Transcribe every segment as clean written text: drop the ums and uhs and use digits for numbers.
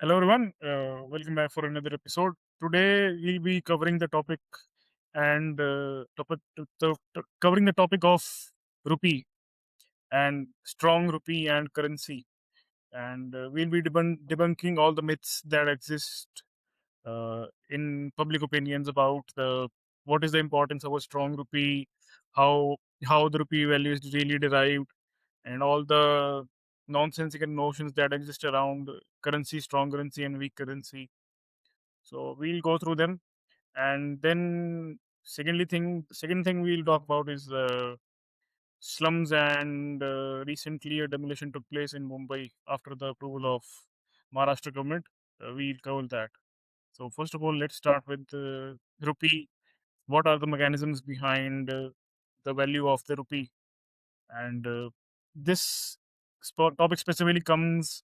Hello, everyone. Welcome back for another episode. Today, we'll be covering the topic and covering the topic of rupee and strong rupee and currency. And we'll be debunking all the myths that exist in public opinions about the what is the importance of a strong rupee, how how the rupee value is really derived, and all the nonsensical notions that exist around currency, strong currency, and weak currency. So we'll go through them, and then second thing we'll talk about is slums, and recently a demolition took place in Mumbai after the approval of Maharashtra government. We'll cover that. So first of all, let's start with rupee. What are the mechanisms behind the value of the rupee? And this topic specifically comes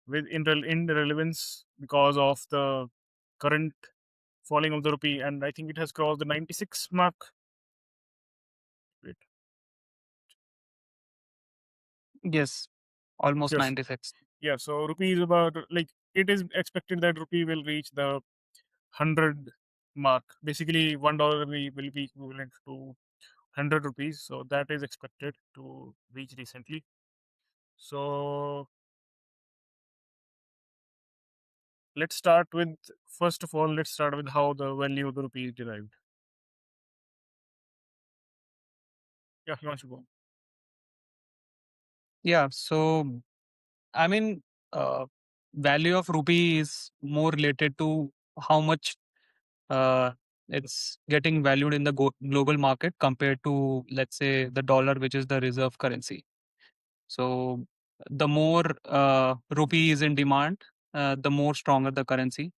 with in relevance because of the current falling of the rupee, and I think it has crossed the 96 mark. Wait, Yes, almost yes, 96. yeah. So rupee is about like it is expected that rupee will reach the 100 mark. Basically, $1 will be equivalent to 100 rupees. So that is expected to reach recently. So let's start with first of all, let's start with how the value of the rupee is derived. Yeah, you want to go? Yeah, so I mean, uh, value of rupee is more related to how much uh, it's getting valued in the global market compared to, let's say, the dollar, which is the reserve currency. So the more rupee is in demand, the more stronger the currency.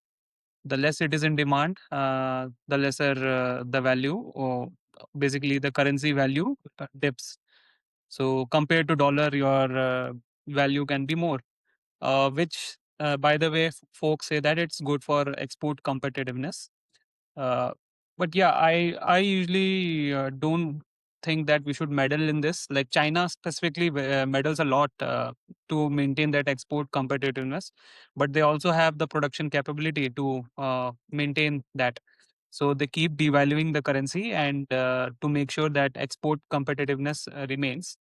The less it is in demand, the lesser the value, or basically the currency value dips. So compared to dollar, your value can be more, which, by the way, folks say that it's good for export competitiveness. Uh, but yeah, I usually don't think that we should meddle in this. Like China specifically meddles a lot to maintain that export competitiveness, but they also have the production capability to maintain that. So they keep devaluing the currency and to make sure that export competitiveness remains.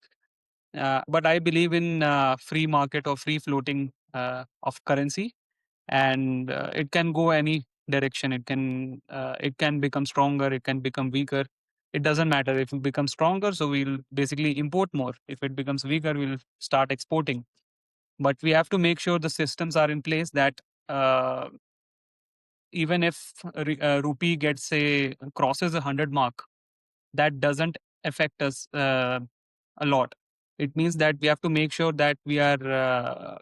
But I believe in free market or free floating of currency, and it can go any direction. It can become stronger, it can become weaker. It doesn't matter if it becomes stronger, so we'll basically import more. If it becomes weaker, we'll start exporting. But we have to make sure the systems are in place that uh, even if rupee gets say crosses 100 mark, that doesn't affect us a lot. It means that we have to make sure that we are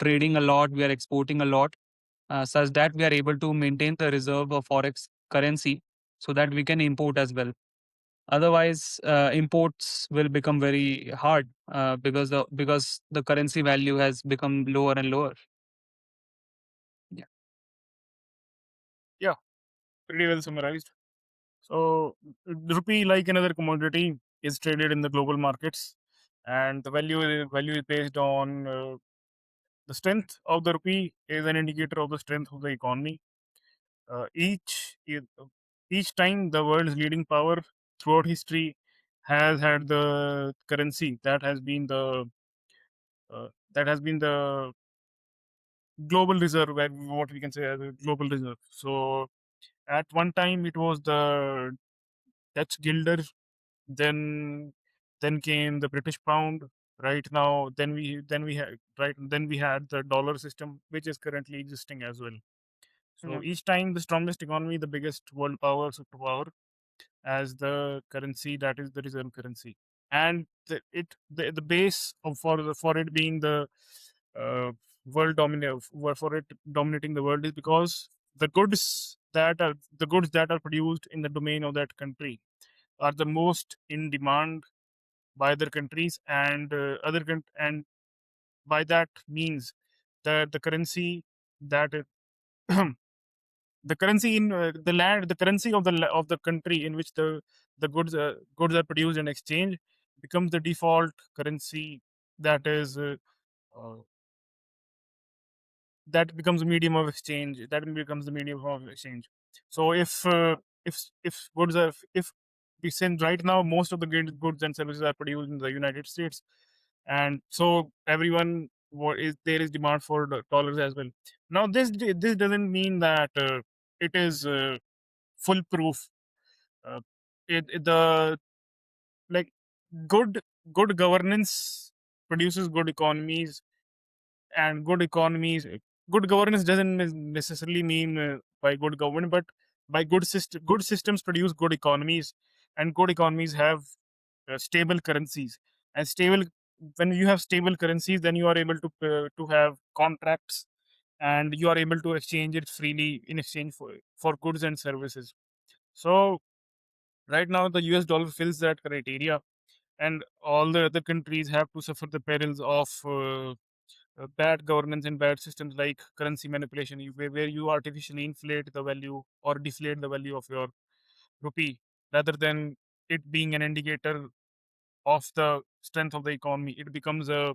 trading a lot, we are exporting a lot, such that we are able to maintain the reserve of forex currency so that we can import as well. Otherwise, imports will become very hard because the currency value has become lower and lower. Yeah. Yeah, pretty well summarized. So, the rupee, like another commodity, is traded in the global markets, and the value is based on the strength of the rupee is an indicator of the strength of the economy. Uh, each i- each time the world's leading power throughout history has had the currency that has been the global reserve, what we can say as a global reserve. So at one time it was the Dutch guilder, then came the British pound. Right now, then we had the dollar system, which is currently existing as well. So Yeah. each time the strongest economy, the biggest world power, superpower, as the currency that is the reserve currency, and the base of for it being the uh, for it dominating the world is because the goods that are produced in the domain of that country are the most in demand by other countries, and and by that means that the currency that the currency in the land the currency of of the country in which the goods are produced and exchanged becomes the default currency that is uh, that becomes a medium of exchange. That becomes the medium of exchange. So if goods are if we send right now, most of the goods and services are produced in the United States, and so everyone what is there is demand for the dollars as well. Now this doesn't mean that it is foolproof. uh, the like good good governance produces good economies, and good governance doesn't necessarily mean by good government, but by good systems produce good economies, and good economies have stable currencies. And stable when you have stable currencies, then you are able to have contracts, and you are able to exchange it freely in exchange for goods and services. So right now the US dollar fills that criteria, and all the other countries have to suffer the perils of bad governance and bad systems like currency manipulation, where you artificially inflate the value or deflate the value of your rupee, rather than it being an indicator of the strength of the economy. It becomes a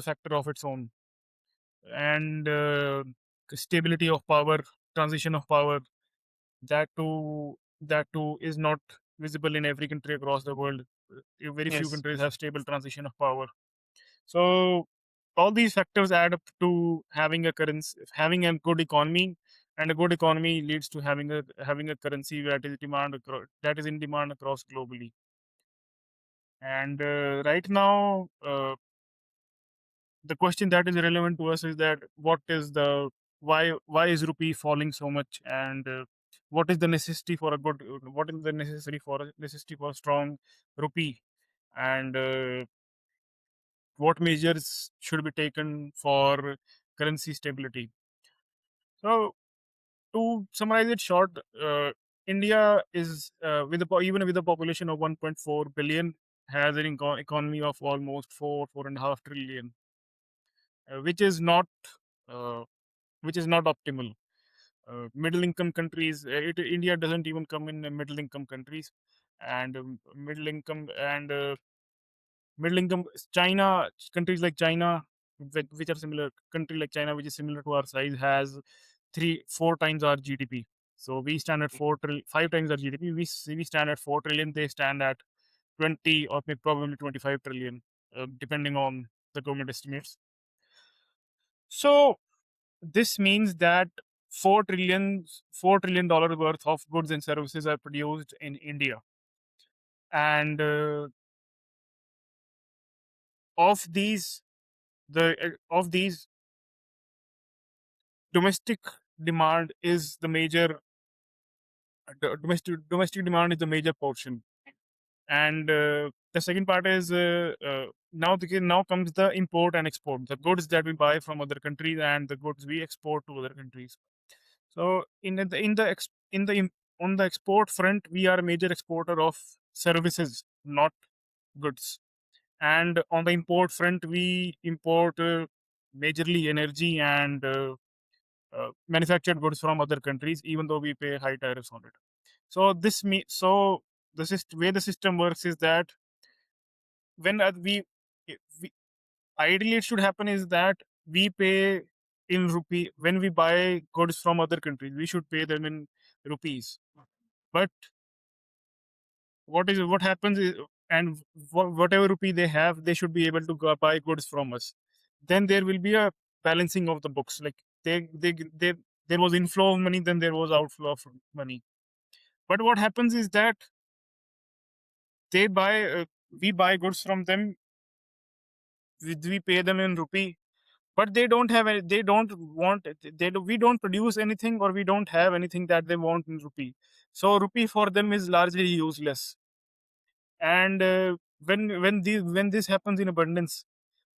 factor of its own. And stability of power, transition of power, that too is not visible in every country across the world. Very few Yes. countries have stable transition of power. So all these factors add up to having a good economy, and a good economy leads to having a currency that is in demand across globally. And right now, the question that is relevant to us is that why is rupee falling so much, and what is the necessity for a strong rupee, and what measures should be taken for currency stability. So, to summarize it short, India is even with a population of 1.4 billion, has an economy of almost 4.5 trillion, uh, which is not uh, which is not optimal. Middle income countries, India doesn't even come in middle income countries, and middle income China, countries like China, which are similar, country like China, which is similar to our size, has 4 times our GDP. So we stand at 5 times our GDP. We stand at 4 trillion. They stand at 20 or maybe probably 25 trillion, depending on the government estimates. So this means that 4 trillion dollars worth of goods and services are produced in India, and of these of these, domestic demand is the major domestic demand is the major portion. And the second part is now comes the import and export, the goods that we buy from other countries and the goods we export to other countries. So on the export front, we are a major exporter of services, not goods. And on the import front, we import majorly energy and manufactured goods from other countries, even though we pay high tariffs on it. So way the system works is that when we ideally it should happen is that we pay in rupee. When we buy goods from other countries, we should pay them in rupees. But what happens is, and whatever rupee they have, they should be able to buy goods from us. Then there will be a balancing of the books. Like they there was inflow of money, then there was outflow of money. But what happens is that they buy we buy goods from them, we pay them in rupee, but they don't have any, they don't want we don't produce anything, or we don't have anything that they want in rupee. So rupee for them is largely useless. And when this happens in abundance,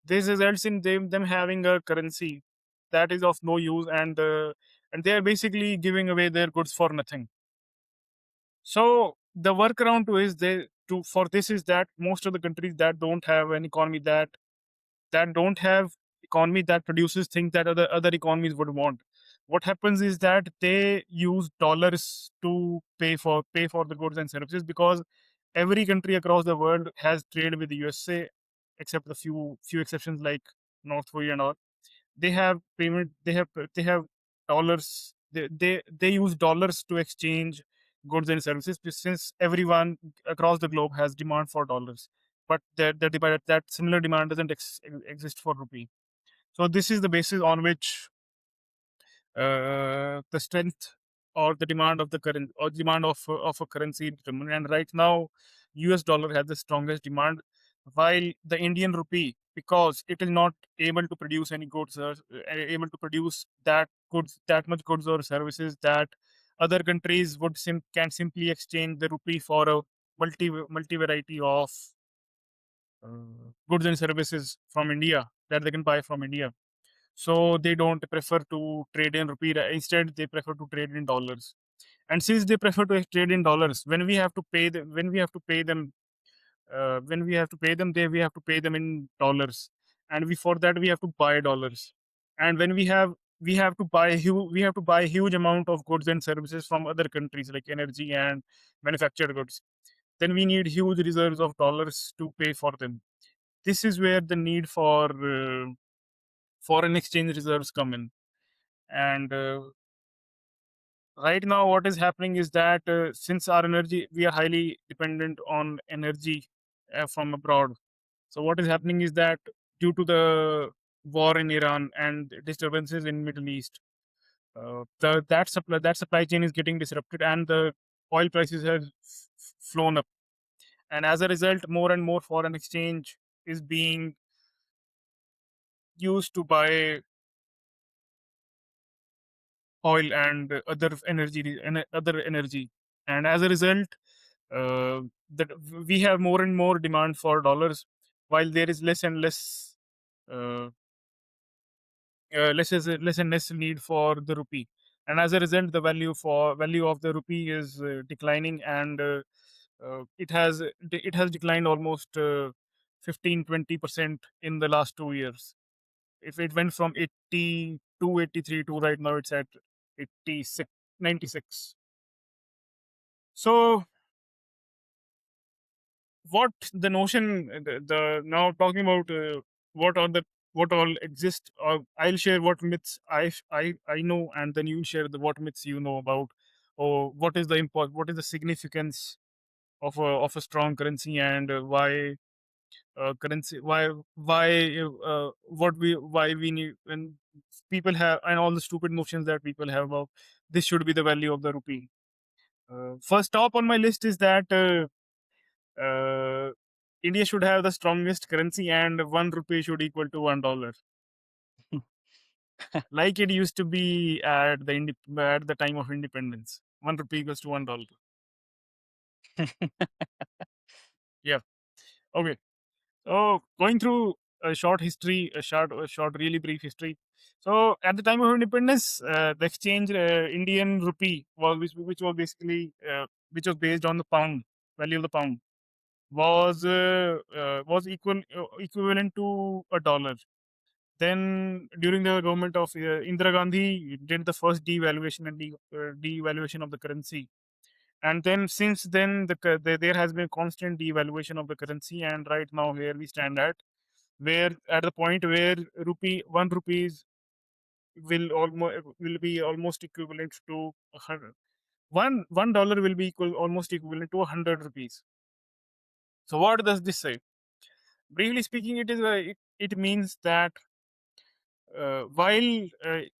this results in them having a currency that is of no use, and they are basically giving away their goods for nothing. So the workaround to is they to for this is that most of the countries that don't have an economy that don't have economy that produces things that other economies would want. What happens is that they use dollars to pay for the goods and services, because every country across the world has trade with the USA, except the few exceptions like North Korea and all. they have payment. They have dollars. They use dollars to exchange goods and services, since everyone across the globe has demand for dollars, but that similar demand doesn't exist for rupee. So this is the basis on which the strength or the demand of the current or demand of a currency determined. And right now, US dollar has the strongest demand, while the Indian rupee, because it is not able to produce any goods or able to produce that much goods or services that other countries can simply exchange the rupee for a multi variety of goods and services from India that they can buy from India. So they don't prefer to trade in rupee. Instead, they prefer to trade in dollars. And since they prefer to trade in dollars, when we have to pay them, we have to pay them in dollars, and we for that we have to buy dollars. And when we have to buy huge amount of goods and services from other countries like energy and manufactured goods. Then we need huge reserves of dollars to pay for them. This is where the need for foreign exchange reserves come in. And right now what is happening is that since our energy we are highly dependent on energy from abroad. So what is happening is that due to the war in Iran and disturbances in Middle East, that supply chain is getting disrupted, and the oil prices have flown up. And as a result, more and more foreign exchange is being used to buy oil and other energy. And as a result, uh, that we have more and more demand for dollars, while there is less and less uh, less and less need for the rupee. And as a result, the value of the rupee is declining, and it has declined almost 15-20% in the last 2 years. If it went from 82, 83 to right now it's at 86, 96. So what the notion the now talking about what are the what all exist, I'll share what myths I know, and then you share the what myths you know about, or what is the significance of a strong currency, and why we need, when people have, and all the stupid notions that people have about this should be the value of the rupee. First top on my list is that uh, India should have the strongest currency, and 1 rupee should equal to $1, like it used to be at the time of independence. 1 rupee equals to $1. Yeah. Okay. So going through a short, really brief history. So at the time of independence, the exchange Indian rupee which was basically which was based on the pound value of the pound was equivalent to $1. Then during the government of Indira Gandhi did the first devaluation of the currency, and then since then there has been constant devaluation of the currency, and right now here we stand where at the point where rupee 1 rupees will be almost equivalent to 100. $1 will be almost equivalent to 100 rupees. So what does this say? Briefly speaking, it means that while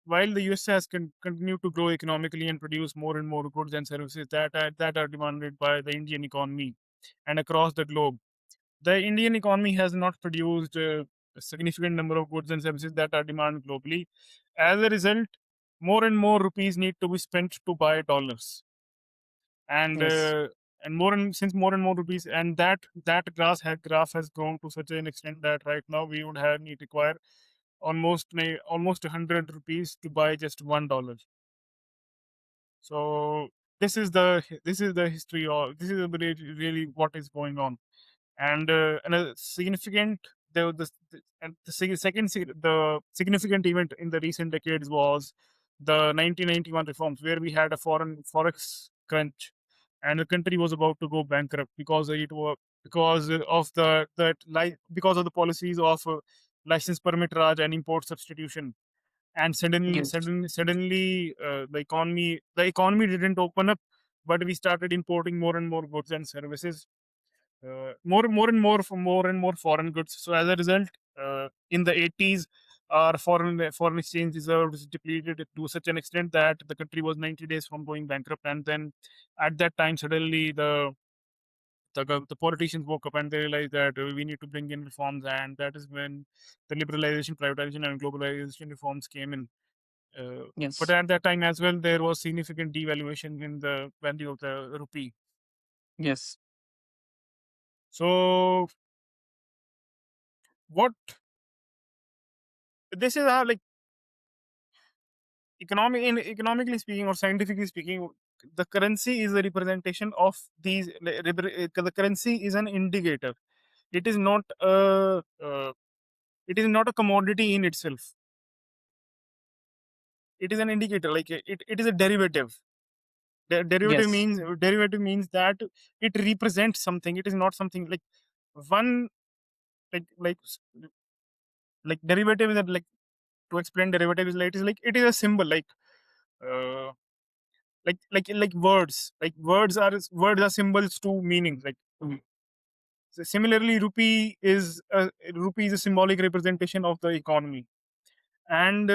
the US has continued to grow economically and produce more and more goods and services that are demanded by the Indian economy and across the globe, the Indian economy has not produced a significant number of goods and services that are demanded globally. As a result, more and more rupees need to be spent to buy dollars, and Yes. uh, and more and since more and more rupees, and that graph has grown to such an extent that right now we would have need require almost 100 rupees to buy just $1. So this is the history, or this is really what is going on. And a significant the significant event in the recent decades was the 1991 reforms, where we had a foreign forex crunch, and the country was about to go bankrupt because of the policies of license permit Raj and import substitution, and Yes. suddenly the economy didn't open up, but we started importing more and more goods and services, more and more foreign goods. So as a result, in the 80s, our foreign exchange reserves depleted to such an extent that the country was 90 days from going bankrupt. And then at that time, suddenly the politicians woke up and they realized that we need to bring in reforms, and that is when the liberalization, privatization, and globalization reforms came in. Uh, but Yes. at that time as well, there was significant devaluation in the value of the rupee. Yes. So what this is how, like, economically speaking or scientifically speaking, the currency is a representation of these. The currency is an indicator. It is not a it is not a commodity in itself. It is an indicator, like it is a derivative. Yes. Derivative means that it represents something. It is not something like one, like like s- like derivative is that, like, to explain derivative is like it is a symbol, uh, words are symbols to meanings, like. So similarly, rupee is a symbolic representation of the economy. And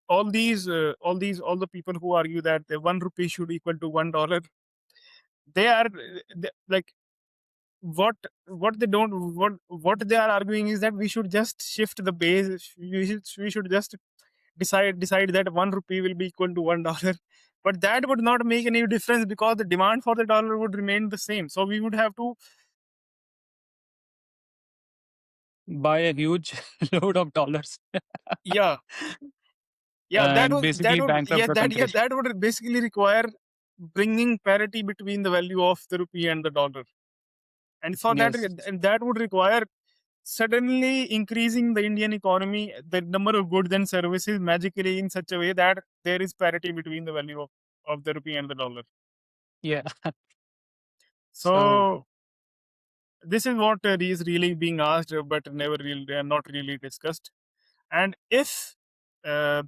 all the people who argue that the 1 rupee should equal to $1, they are like, what they don't what they are arguing is that we should just shift the base. We should just decide that 1 rupee will be equal to $1. But that would not make any difference because the demand for the dollar would remain the same. So we would have to, Buy a huge load of dollars yeah, and basically bankrupt the country. that would basically require bringing parity between the value of the rupee and the dollar. And for that, Yes. and that would require suddenly increasing the Indian economy, the number of goods and services magically in such a way that there is parity between the value of the rupee and the dollar. Yeah. So So this is what is really being asked, but never really, not really discussed. And if it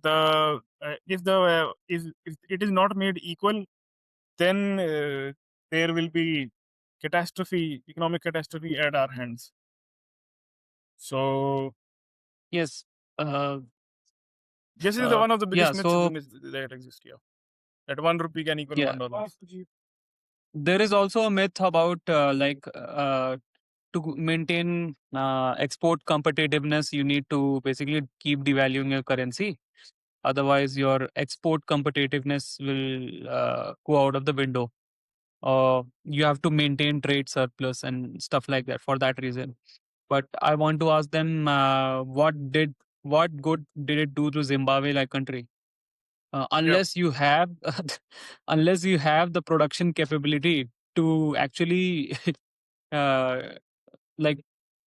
is not made equal, then there will be economic catastrophe at our hands. So yes. Uh, this is the one of the yeah. biggest myths So that exist here. That 1 rupee can equal yeah, $1. there is also a myth about to maintain export competitiveness, you need to basically keep devaluing your currency. Otherwise, your export competitiveness will go out of the window. You have to maintain trade surplus and stuff like that for that reason. But I want to ask them, what good did it do to Zimbabwe like country? Yeah, Unless you have unless you have the production capability to actually uh,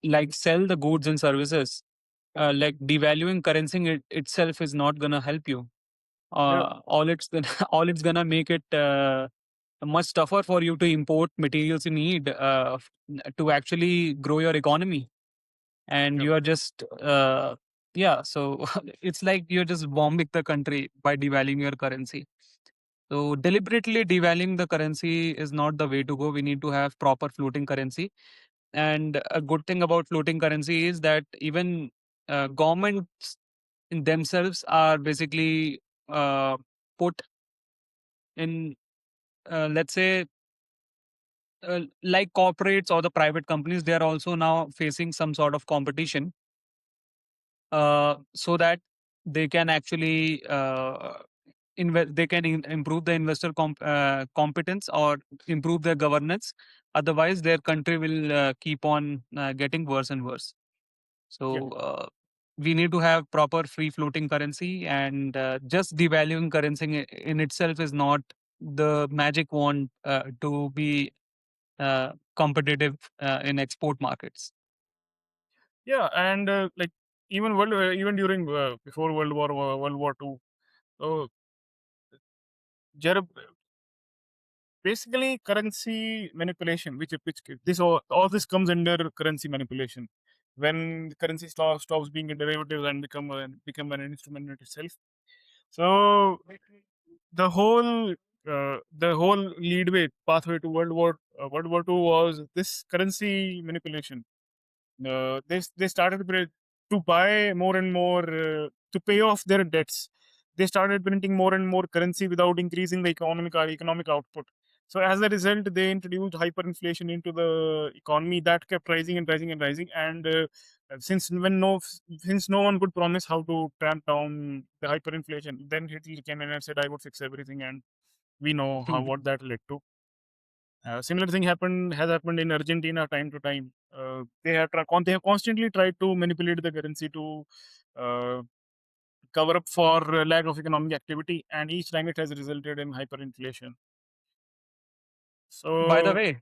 like sell the goods and services, like devaluing currency itself is not gonna help you. yeah, All it's gonna all it's gonna make it much tougher for you to import materials you need to actually grow your economy. And yeah, you are just yeah, so it's like you're just bombing the country by devaluing your currency. So deliberately devaluing the currency is not the way to go. We need to have proper floating currency. And a good thing about floating currency is that even governments in themselves are basically put in, let's say, like corporates or the private companies, they are also now facing some sort of competition, so that they can actually they can improve the investor competence or improve their governance. Otherwise their country will keep on getting worse and worse. yeah. So we need to have proper free floating currency, and just devaluing currency in itself is not the magic wand to be competitive in export markets. Yeah, and like, even during before World War II. So Jer- basically currency manipulation, which this all this comes under currency manipulation. when the currency stops being a derivative and become an instrument in itself. So the whole leadway pathway to World War Two was this currency manipulation. They started to buy more and more to pay off their debts. They started printing more and more currency without increasing the economic output. So as a result, they introduced hyperinflation into the economy that kept rising and rising and rising. And since when no since no one could promise how to tamp down the hyperinflation, then Hitler came in and said, "I would fix everything," and we know how what that led to. Similar thing has happened in Argentina time to time. They have constantly tried to manipulate the currency to uh, cover up for lack of economic activity, and each time it has resulted in hyperinflation. By the So way,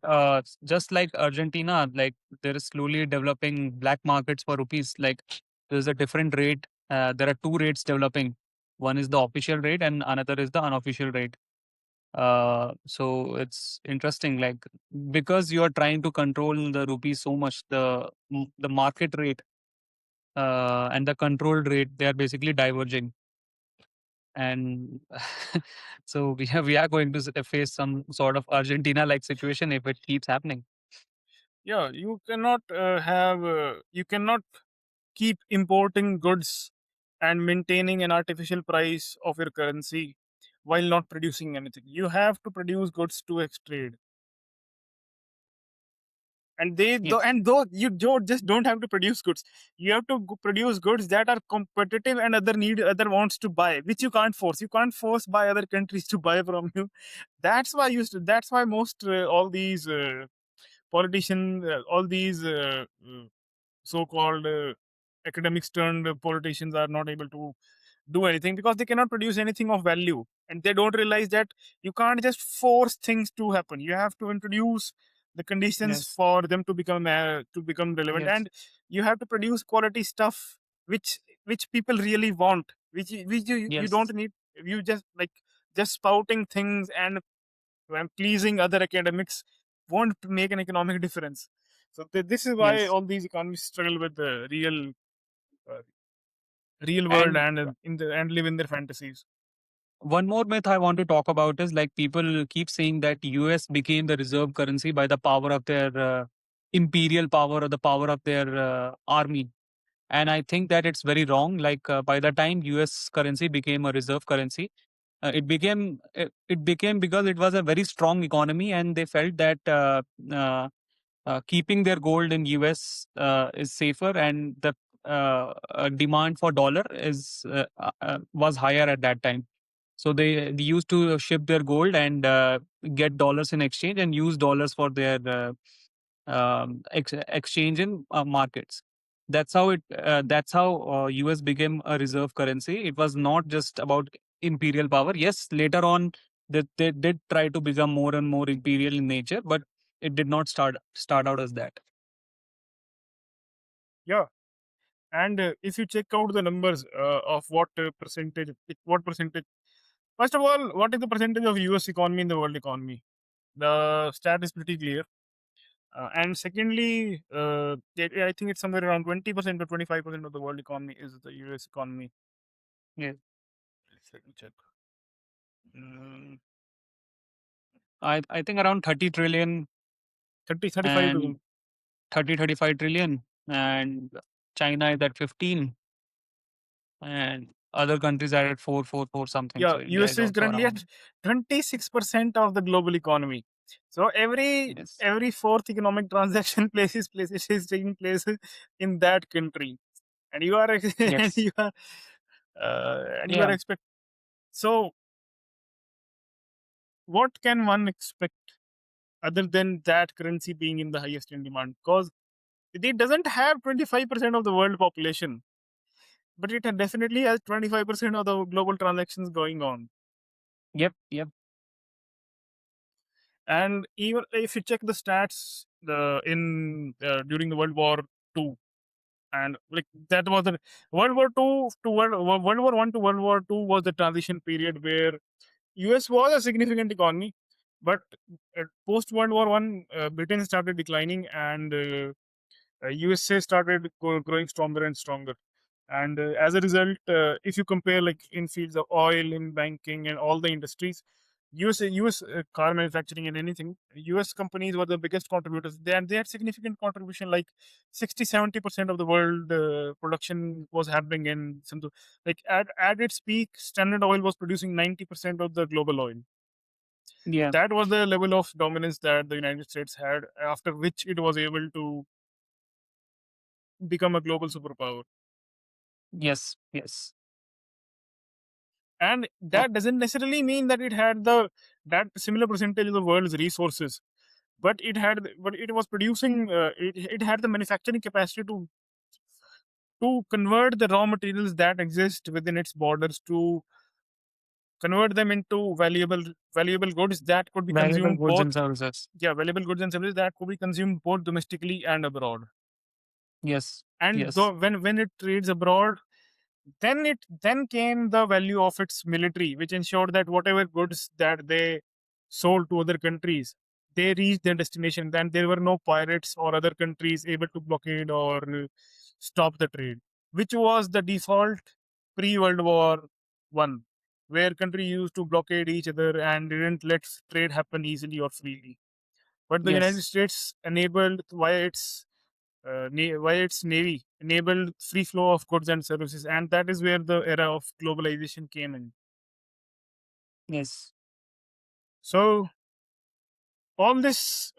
just like Argentina, like there is slowly developing black markets for rupees. Like there's a different rate. There are two rates developing. One is the official rate, and another is the unofficial rate. So it's interesting, like because you are trying to control the rupee so much, the market rate and the controlled rate, they are basically diverging, and so we are going to face some sort of Argentina like situation if it keeps happening. yeah, you cannot keep importing goods and maintaining an artificial price of your currency while not producing anything. You have to produce goods to trade. And Yes, though you just don't have to produce goods, you have to produce goods that are competitive and other wants to buy, which you can't force by other countries to buy from you. That's why most all these politicians all these so-called academics turned politicians are not able to do anything because they cannot produce anything of value, and they don't realize that you can't just force things to happen. You have to introduce the conditions yes, for them to become relevant, yes, and you have to produce quality stuff which people really want, you yes, don't need. You just like just spouting things and pleasing other academics won't make an economic difference. So this is why yes. all these economists struggle with the uh, real world And and and live in their fantasies. one more myth I want to talk about is like people keep saying that US became the reserve currency by the power of their imperial power or the power of their army. And I think that it's very wrong. Like by the time US currency became a reserve currency, it became because it was a very strong economy, and they felt that keeping their gold in US is safer, and the demand for dollar is was higher at that time. So they used to ship their gold and get dollars in exchange and use dollars for their exchange in markets. That's how US became a reserve currency. It was not just about imperial power. Yes, later on they did try to become more and more imperial in nature, but it did not start out as that. Yeah, and if you check out the numbers of what percentage. First of all, what is the percentage of US economy in the world economy? The stat is pretty clear. And secondly, I think it's somewhere around 20% or 25% of the world economy is the US economy. Yeah. Let me check. Mm, I think around 30 trillion 30, 35 to and 35 trillion, and China is at 15, and other countries are at 4 something. yeah, So India is USA is also currently at around. 26% of the global economy. So Yes. every fourth economic transaction places is taking place in that country, and you are and Yes. you are Yeah. expect. So what can one expect other than that currency being in the highest in demand? Because it doesn't have 25% of the world population, but it definitely has 25% of the global transactions going on. Yep. Yep. And even if you check the stats, the in during the World War II, and like that was the World War One to World War II was the transition period where US was a significant economy, but post World War One, Britain started declining, and USA started growing stronger and stronger. And as a result, if you compare like in fields of oil, in banking, and all the industries, US car manufacturing and anything, US companies were the biggest contributors. They had significant contribution, like 60-70% of the world production was happening in some, like at its peak, Standard Oil was producing 90% of the global oil. Yeah. That was the level of dominance that the United States had, after which it was able to become a global superpower. Yes. Yes. And Uh, that doesn't necessarily mean that it had that similar percentage of the world's resources, but it was producing, it had the manufacturing capacity to convert the raw materials that exist within its borders, to convert them into valuable goods that could be Valuable consumed goods both. and services. Yeah, valuable goods and services that could be consumed both domestically and abroad. Yes. And Yes. when it trades abroad, then came the value of its military, which ensured that whatever goods that they sold to other countries, they reached their destination. Then there were no pirates or other countries able to blockade or stop the trade, which was the default pre-World War I, where countries used to blockade each other and didn't let trade happen easily or freely. But the United Yes. States enabled via its navy, enabled free flow of goods and services, and that is where the era of globalization came in. Yes. So all this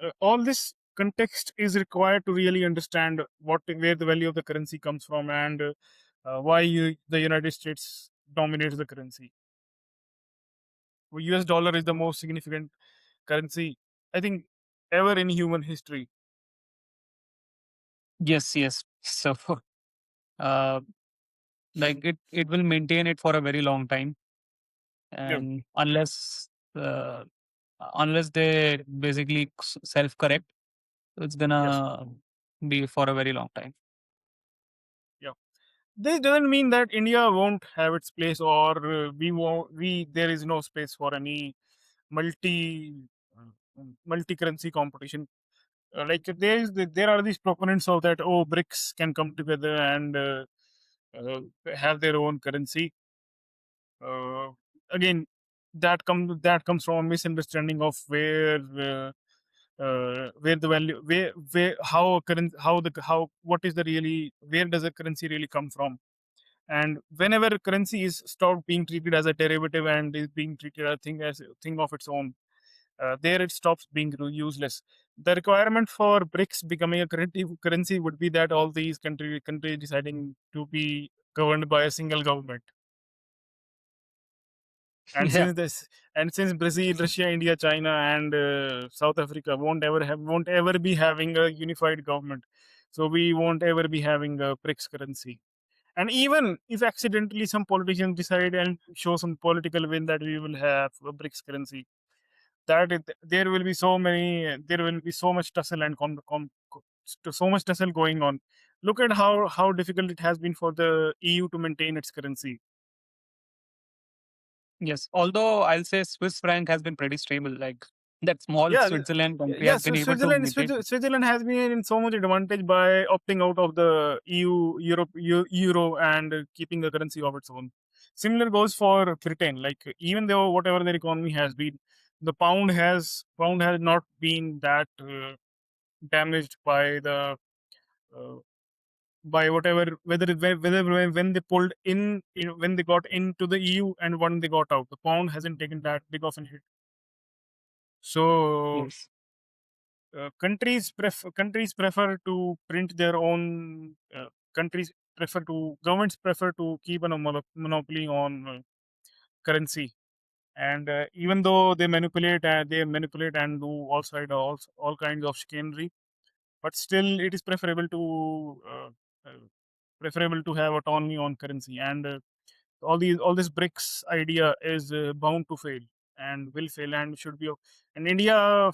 context is required to really understand where the value of the currency comes from, and why the United States dominates the currency. US dollar is the most significant currency, I think, ever in human history. Yes. Yes. So, uh, like it will maintain it for a very long time, Yeah. and uh, unless they basically self correct, it's Yes. gonna be for a very long time. Yeah. This doesn't mean that India won't have its place, or we won't. We there is no space for any multi multi currency competition. Like there are these proponents of that. Oh, BRICS can come together and uh, have their own currency. Uh, Again, that comes from a misunderstanding of where the value where how a currency how what is the really where does a currency really come from. And whenever currency is stopped being treated as a derivative and is being treated as a thing of its own, there it stops being useless. The requirement for BRICS becoming a currency would be that all these countries deciding to be governed by a single government. And Yeah. since Brazil, Russia, India, China, and South Africa won't ever be having a unified government, so we won't ever be having a BRICS currency. And even if accidentally some politicians decide and show some political win that we will have a BRICS currency, there will be there will be so much tussle and so much tussle going on. Look at how difficult it has been for the EU to maintain its currency. Yes. Although I'll say Swiss franc has been pretty stable. Like that small Yeah, Switzerland country yeah. has So been able to maintain. Switzerland has been in so much advantage by opting out of the Euro, and keeping the currency of its own. Similar goes for Britain. Like even though whatever their economy has been, the pound has not been that damaged by the uh, by whatever whether when they pulled in, when they got into the EU and when they got out, the pound hasn't taken that big of a hit. So Yes. countries prefer to print their own. Governments prefer to keep a monopoly on currency, and even though they manipulate and do all kinds of chicanery, but still it is preferable to have autonomy on currency. And all this BRICS idea is bound to fail and will fail and should be and India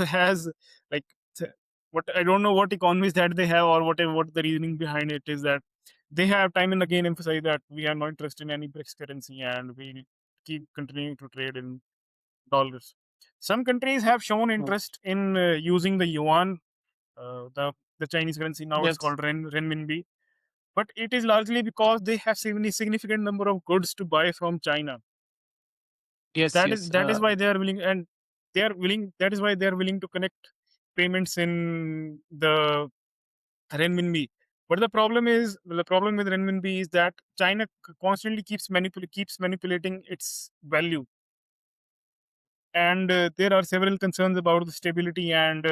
has, like, th- what I don't know what economies that they have, or what the reasoning behind it is, that they have time and again emphasized that we are not interested in any BRICS currency and we keep continuing to trade in dollars. Some countries have shown Mm. interest in using the yuan. The the Chinese currency. Now it's Yes. called renminbi. But it is largely because they have significant number of goods to buy from China. Yes. That is Yes. that is why they are willing, and they are willing. That is why they are willing to connect payments in the renminbi. But the problem with renminbi is that China constantly keeps manipulating its value, and there are several concerns about the stability and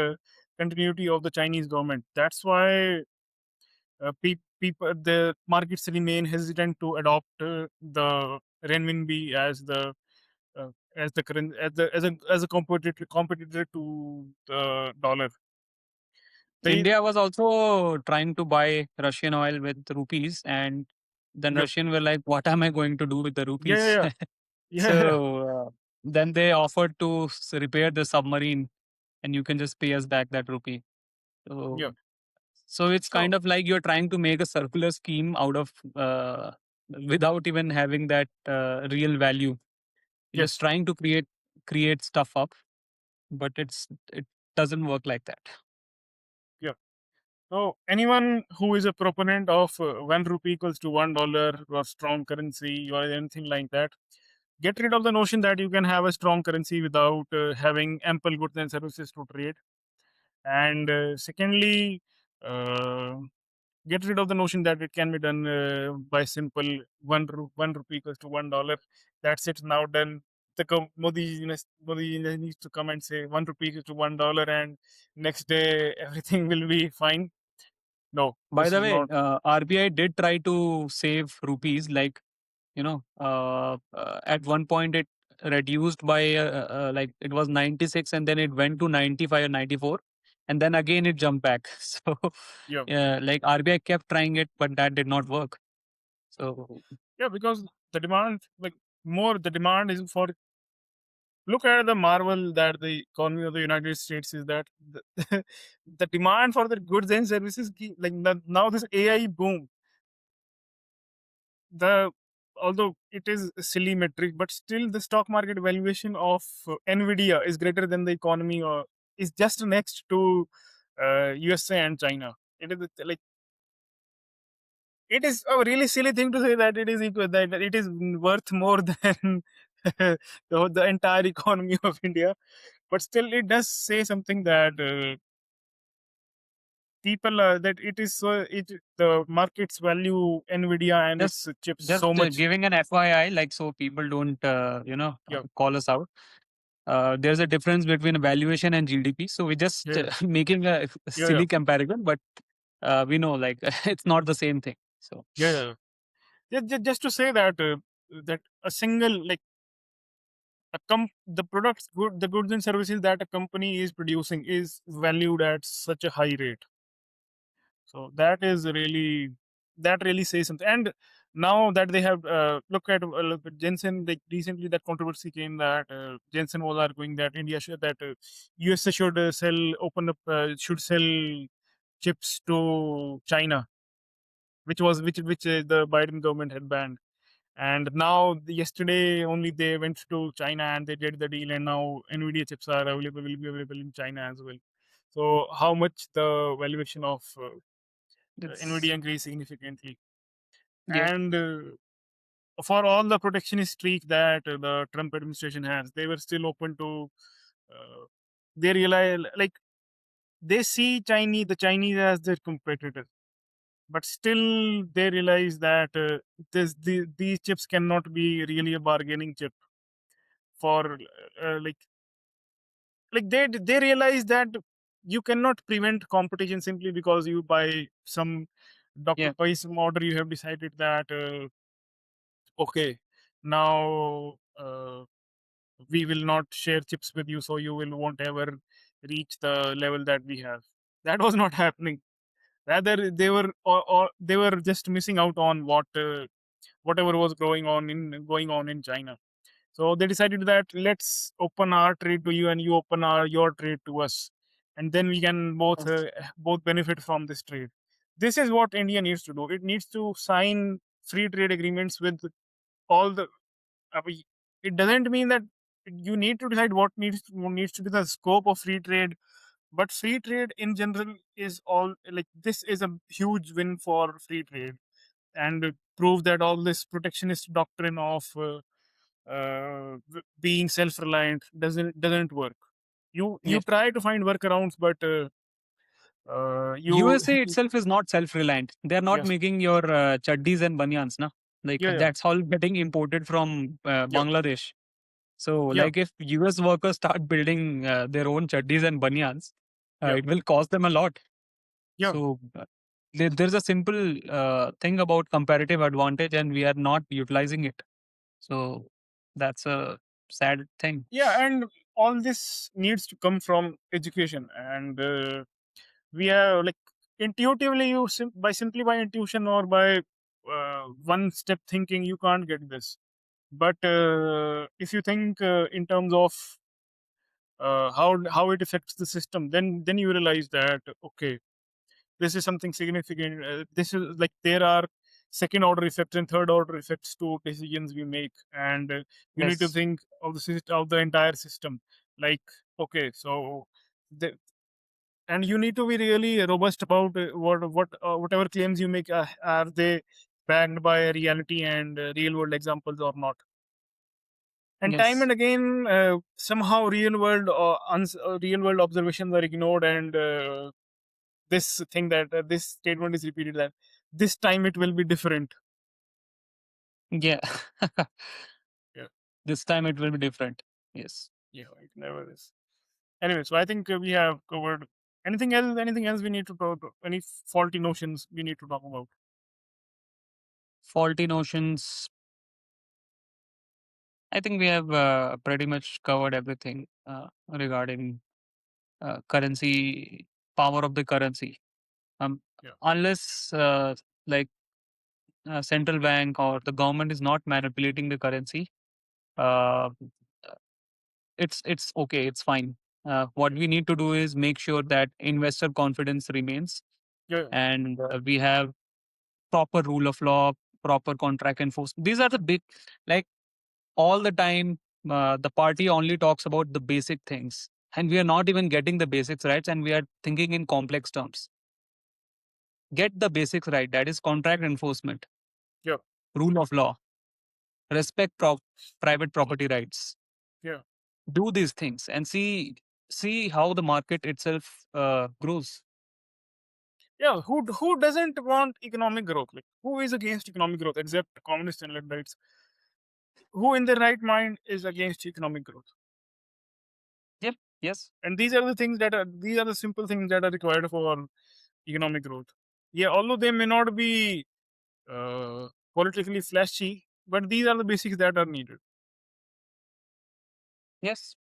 continuity of the Chinese government. That's why the markets remain hesitant to adopt the renminbi uh, as the current as a competitor to the dollar. They India was also trying to buy Russian oil with rupees, and then yeah Russian were like, "What am I going to do with the yeah rupees?" yeah yeah yeah yeah So then they offered to repair the submarine, and you can just pay us back that rupee. yeah. So so it's So kind of like you're trying to make a circular scheme out of without even having that real value. You're just yes, trying to create stuff up, but it doesn't work like that. yeah. So anyone who is a proponent of 1 rupee equals to $1 or strong currency or anything like that, get rid of the notion that you can have a strong currency without having ample goods and services to trade. And secondly, uh, get rid of the notion that it can be done by simple 1 rupee equals to $1. That's it. Now done. Modi needs to come and say 1 rupee equals to $1, and next day everything will be fine. No, By this the is way, not. RBI did try to save rupees. Like at one point it reduced by like it was 96, and then it went to 95 or 94, and then again it jumped back. So Yeah, like RBI kept trying it, but that did not work. So yeah, because the demand, like more, the demand is for. Look at the marvel that the economy of the United States is that the demand for the goods and services, now this AI boom, the although it is a silly metric, but still the stock market valuation of Nvidia is greater than the economy, or is just next to USA and China. It is like it is a really silly thing to say that it is equal, that it is worth more than the entire economy of India. But still, it does say something that people that it is so it the markets value Nvidia and just its chips just so much. giving an FYI, like so people don't Yeah, call us out. There's a difference between valuation and GDP. So we're just yeah, making a yeah, yeah, silly comparison, but we know like it's not the same thing. So yeah, yeah. Just to say that that a single like the products good the goods and services that a company is producing is valued at such a high rate. So that really says something. And now that they have look at Jensen, like recently that controversy came that Jensen was arguing that India should that USA should should sell chips to China, which the Biden government had banned. And now yesterday only they went to China and they did the deal, and now Nvidia chips are available will be available in China as well. So how much the valuation of it's Nvidia increased significantly. yeah. And for all the protectionist streak that the Trump administration has, they were still open to. Uh, they realize like they see the Chinese as their competitor, but still they realize that these chips cannot be really a bargaining chip for they realize that you cannot prevent competition simply because you buy some Yeah. by some order you have decided that okay, now we will not share chips with you, so you will won't ever reach the level that we have. That was not happening. Rather, they were just missing out on whatever was going on in China. So they decided that let's open our trade to you, and you open your trade to us, and then we can both benefit from this trade. This is what India needs to do. It needs to sign free trade agreements with all the it doesn't mean that you need to decide what needs to be the scope of free trade But free trade in general is all like this is a huge win for free trade, and prove that all this protectionist doctrine of being self-reliant doesn't work. You Yes. try to find workarounds, but you USA itself is not self-reliant. They are not yes, making your chaddis and banyans, na. Like yeah, yeah, that's all getting imported from yeah, Bangladesh. So, yeah, like if US workers start building their own chaddis and banyans, yeah, it will cost them a lot. yeah. So, there's a simple thing about comparative advantage, and we are not utilizing it. So, that's a sad thing. Yeah, and all this needs to come from education, and we have like intuitively by simply by intuition or by one step thinking you can't get this. But if you think in terms of how it affects the system, then you realize that okay, this is something significant. This is like there are second order effects and third order effects to decisions we make, and you need to Yes. think of the of the entire system. Like okay, so the, and you need to be really robust about whatever claims you make. Are they backed by reality and real world examples or not? And time Yes. and again, somehow real world observations are ignored, and this thing that this statement is repeated that this time it will be different. Yeah. Yeah, This time it will be different. Yes. yeah, it never is. Anyway, so I think we have covered anything else. Anything else we need to talk? Any faulty notions we need to talk about? Faulty notions. I think we have pretty much covered everything regarding currency, power of the currency. Yeah, Unless like central bank or the government is not manipulating the currency, uh, it's okay, it's fine. What we need to do is make sure that investor confidence remains, yeah, and we have proper rule of law, proper contract enforcement. These are the big, like all the time. The party only talks about the basic things, and we are not even getting the basics right, and we are thinking in complex terms. Get the basics right. That is contract enforcement, yeah, rule of law, respect private property rights. yeah, Do these things and see how the market itself grows. yeah. Who doesn't want economic growth? Like who is against economic growth except communists and Luddites? Who in their right mind is against economic growth? Yep. Yes. And these are the simple things that are required for economic growth. Yeah, although they may not be politically flashy, but these are the basics that are needed. Yes.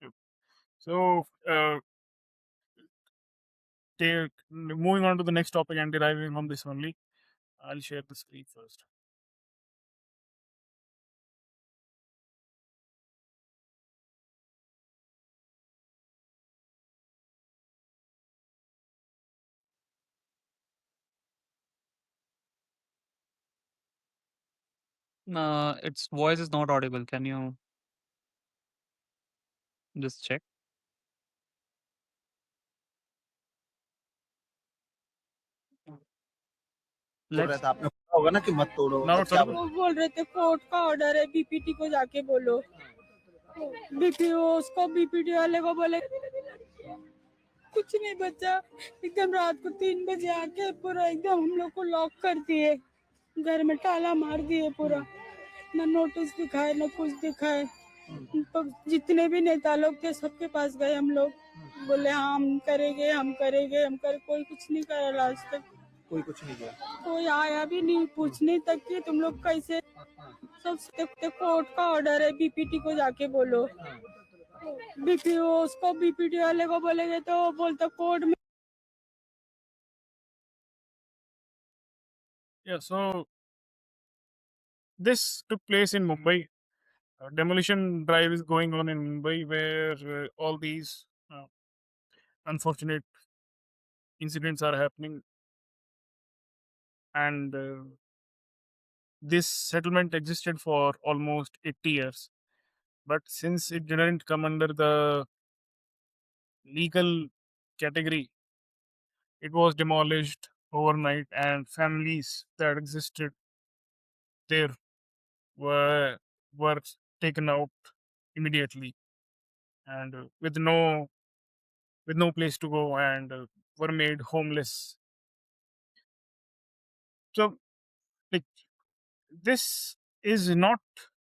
Yep. So, moving on to the next topic and deriving from this only, I'll share the screen first. Its voice is not audible. Can you just check? बोल रहा Let's. था आपने सुना होगा ना कि मत तोड़ो Now तब it's क्या audible. बोला वो बोल रहे थे कोर्ट का ऑर्डर है बीपीटी को जाके बोलो बीपी उसको बीपीटी वाले को बोले कुछ नहीं बचा एकदम रात को 3 बजे आके पूरा एकदम हम लोग को लॉक कर दिए घर में ताला मार दिए पूरा ना नोटिस दिखाए ना कुछ दिखाए तो जितने भी नेता लोग थे सबके पास गए हम लोग बोले हाँ हम करेंगे कोई कुछ नहीं करा लास्ट तक कोई कुछ नहीं किया कोई आया भी नहीं पूछने तक कि तुम लोग कैसे सब कोर्ट का ऑर्डर है बीपीटी को जाके बोलो बीपी उसको बीपीटी वाले को बोलेंगे तो बोलता कोर्ट में Yeah, so this took place in Mumbai. Demolition drive is going on in Mumbai, where all these unfortunate incidents are happening, and this settlement existed for almost 80 years. But since it didn't come under the legal category, it was demolished overnight, and families that existed there were were taken out immediately, and with no place to go, and were made homeless. So, like, this is not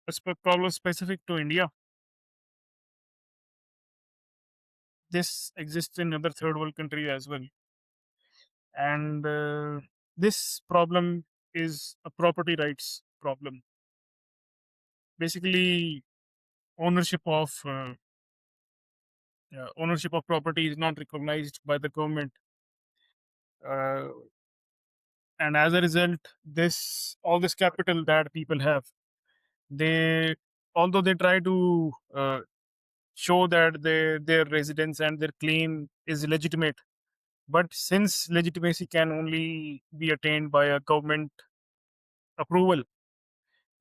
a problem specific to India. This exists in other third world countries as well, and this problem is a property rights problem. Basically, ownership of ownership of property is not recognized by the government, uh, and as a result, this all this capital that people have, they although they try to show that their residence and their claim is legitimate, but since legitimacy can only be attained by a government approval,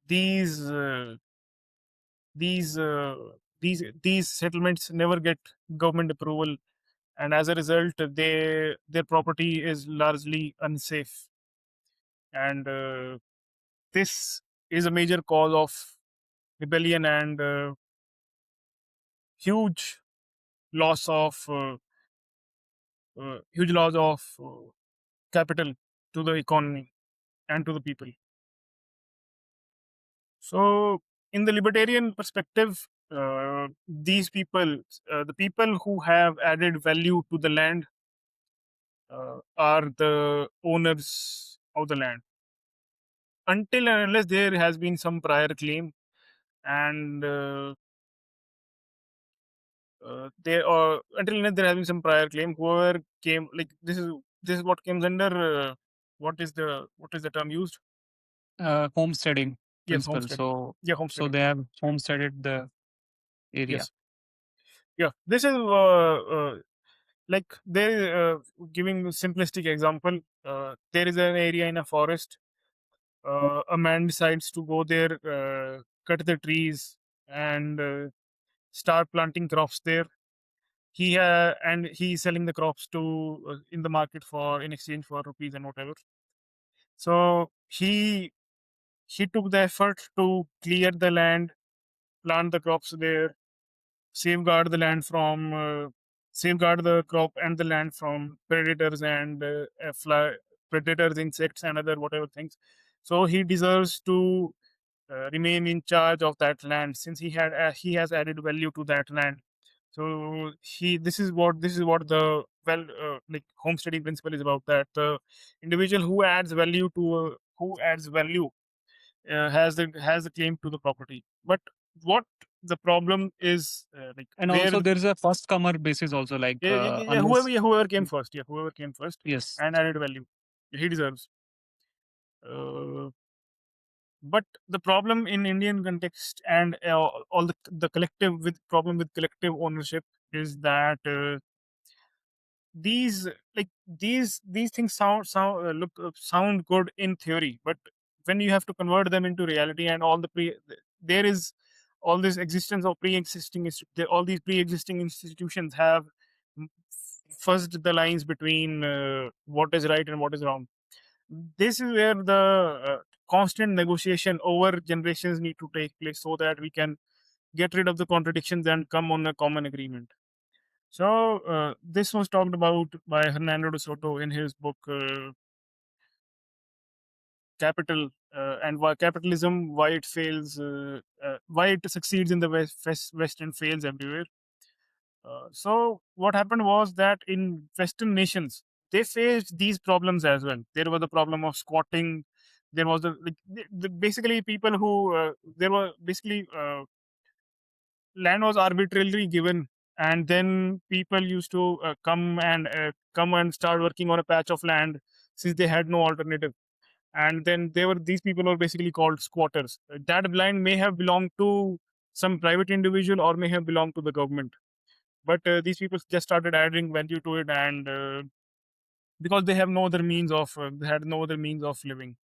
these uh, these uh, these settlements never get government approval, and as a result, their property is largely unsafe, and this is a major cause of rebellion and huge loss of capital to the economy and to the people. So, in the libertarian perspective, these people, the people who have added value to the land, are the owners of the land. Until and unless there has been some prior claim, and there or until and unless there has been some prior claim, whoever came, like, this is what comes under what is the term used? Homesteading Yes, principle. homesteading. So Yeah, so homesteading. they have homesteaded the area. Yes. Yeah, this is like there giving simplistic example. There is an area in a forest. A man decides to go there, cut the trees, and start planting crops there. And he's selling the crops to in the market for in exchange for rupees and whatever. So he took the effort to clear the land, plant the crops there, safeguard the land from safeguard the crop and the land from predators and predators, insects, and other whatever things. So he deserves to remain in charge of that land, since he has added value to that land. So this is what the like homesteading principle is about, that the individual who adds value has the claim to the property. But what the problem is, like, And where also there is a first comer basis also, like yeah, unless whoever came first, whoever came first yes. and added value, he deserves. Uh, but the problem in Indian context, and all the collective with problem with collective ownership, is that these these things sound good in theory, but when you have to convert them into reality, and there is all this existence of all these pre-existing institutions have m- fuzzed the lines between what is right and what is wrong. This is where the constant negotiation over generations need to take place, so that we can get rid of the contradictions and come on a common agreement. So this was talked about by Hernando de Soto in his book Capital, and why capitalism, why it fails, why it succeeds in the West and fails everywhere. So what happened was that in Western nations, they faced these problems as well. There was the problem of squatting. There was basically people who there were basically land was arbitrarily given, and then people used to come and start working on a patch of land, since they had no alternative. And then these people were basically called squatters. That land may have belonged to some private individual or may have belonged to the government, but these people just started adding value to it, and because they had no other means of living.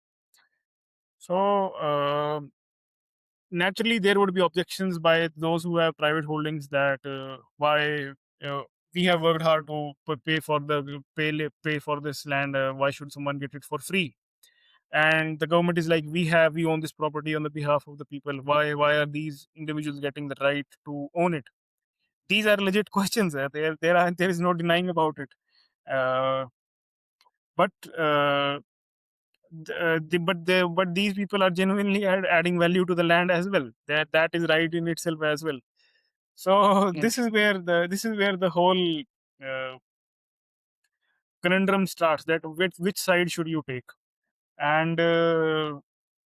So naturally there would be objections by those who have private holdings, that why we have worked hard to pay for this land. Why should someone get it for free? And the government is like, we own this property on the behalf of the people. Why are these individuals getting the right to own it? These are legit questions. There is no denying about it. Uh, but but these people are genuinely adding value to the land as well. That is right in itself as well. So Yes. this is where the whole uh, conundrum starts. That which side should you take? And